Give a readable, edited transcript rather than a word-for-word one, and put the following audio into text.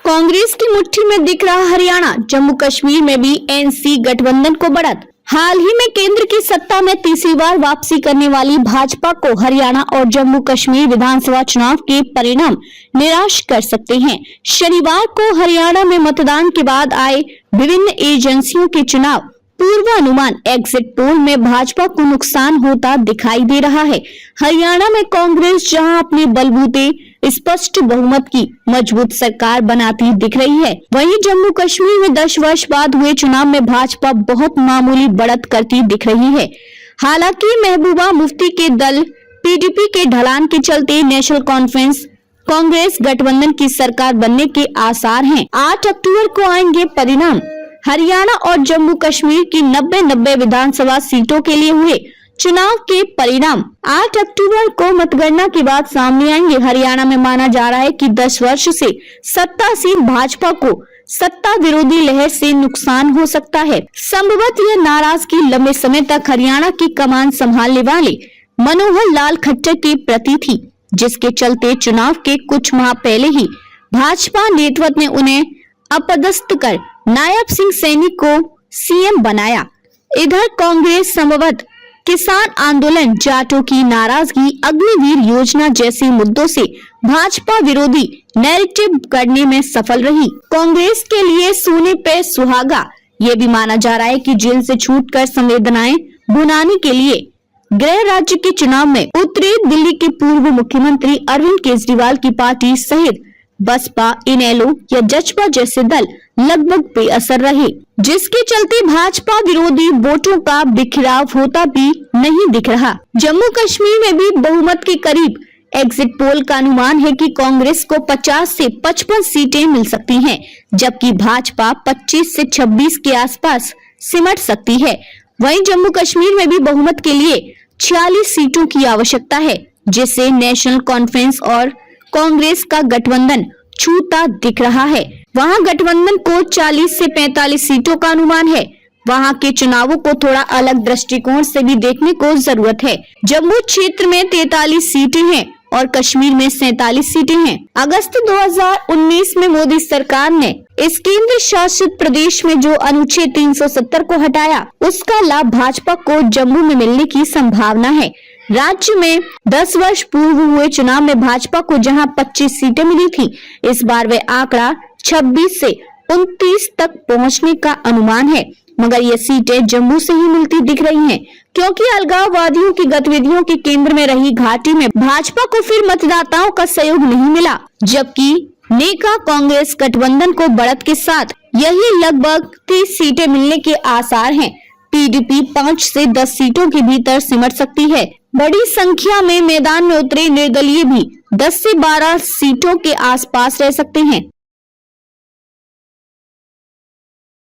कांग्रेस की मुट्ठी में दिख रहा हरियाणा, जम्मू कश्मीर में भी एनसी गठबंधन को बढ़त। हाल ही में केंद्र की सत्ता में तीसरी बार वापसी करने वाली भाजपा को हरियाणा और जम्मू कश्मीर विधानसभा चुनाव के परिणाम निराश कर सकते हैं। शनिवार को हरियाणा में मतदान के बाद आए विभिन्न एजेंसियों के चुनाव पूर्वानुमान एग्जिट पोल में भाजपा को नुकसान होता दिखाई दे रहा है। हरियाणा में कांग्रेस जहां अपने बलबूते स्पष्ट बहुमत की मजबूत सरकार बनाती दिख रही है, वहीं जम्मू कश्मीर में 10 वर्ष बाद हुए चुनाव में भाजपा बहुत मामूली बढ़त करती दिख रही है। हालांकि महबूबा मुफ्ती के दल पीडीपी के ढलान के चलते नेशनल कॉन्फ्रेंस कांग्रेस गठबंधन की सरकार बनने के आसार हैं। 8 अक्टूबर को आएंगे परिणाम। हरियाणा और जम्मू कश्मीर की 90 विधानसभा सीटों के लिए हुए चुनाव के परिणाम 8 अक्टूबर को मतगणना के बाद सामने आएंगे। हरियाणा में माना जा रहा है कि 10 वर्ष से सत्तासीन भाजपा को सत्ता विरोधी लहर से नुकसान हो सकता है। संभवतः यह नाराजगी लंबे समय तक हरियाणा की कमान संभालने वाले मनोहर लाल खट्टर के प्रति थी, जिसके चलते चुनाव के कुछ माह पहले ही भाजपा नेतृत्व ने उन्हें अपदस्थ कर नायब सिंह सैनी को सीएम बनाया। इधर कांग्रेस संभवतः किसान आंदोलन, जाटों की नाराजगी, अग्निवीर योजना जैसे मुद्दों से भाजपा विरोधी नैरेटिव करने में सफल रही। कांग्रेस के लिए सोने पे सुहागा। ये भी माना जा रहा है कि जेल से छूटकर संवेदनाएं भुनाने के लिए गृह राज्य के चुनाव में उतरे दिल्ली के पूर्व मुख्यमंत्री अरविंद केजरीवाल की पार्टी सहित बसपा, इनेलो या जसपा जैसे दल लगभग बेअसर रहे, जिसके चलते भाजपा विरोधी वोटों का बिखराव होता भी नहीं दिख रहा। जम्मू कश्मीर में भी बहुमत के करीब एग्जिट पोल का अनुमान है कि कांग्रेस को 50 से 55 सीटें मिल सकती हैं, जबकि भाजपा 25 से 26 के आसपास सिमट सकती है। वहीं जम्मू कश्मीर में भी बहुमत के लिए 46 सीटों की आवश्यकता है, जिससे नेशनल कॉन्फ्रेंस और कांग्रेस का गठबंधन छूता दिख रहा है। वहां गठबंधन को 40 से 45 सीटों का अनुमान है। वहां के चुनावों को थोड़ा अलग दृष्टिकोण से भी देखने को जरूरत है। जम्मू क्षेत्र में 43 सीटें हैं और कश्मीर में 47 सीटें हैं। अगस्त 2019 में मोदी सरकार ने इस केंद्र शासित प्रदेश में जो अनुच्छेद 370 को हटाया, उसका लाभ भाजपा को जम्मू में मिलने की संभावना है। राज्य में 10 वर्ष पूर्व हुए चुनाव में भाजपा को जहां 25 सीटें मिली थी, इस बार वे आंकड़ा 26 से 29 तक पहुंचने का अनुमान है। मगर ये सीटें जम्मू से ही मिलती दिख रही हैं, क्योंकि अलगाववादियों की गतिविधियों के केंद्र में रही घाटी में भाजपा को फिर मतदाताओं का सहयोग नहीं मिला, जबकि नेका कांग्रेस गठबंधन को बढ़त के साथ यही लगभग 30 सीटें मिलने के आसार हैं। पीडीपी 5 से 10 सीटों के भीतर सिमट सकती है। बड़ी संख्या में मैदान में उतरे निर्दलीय भी 10 से 12 सीटों के आसपास रह सकते हैं।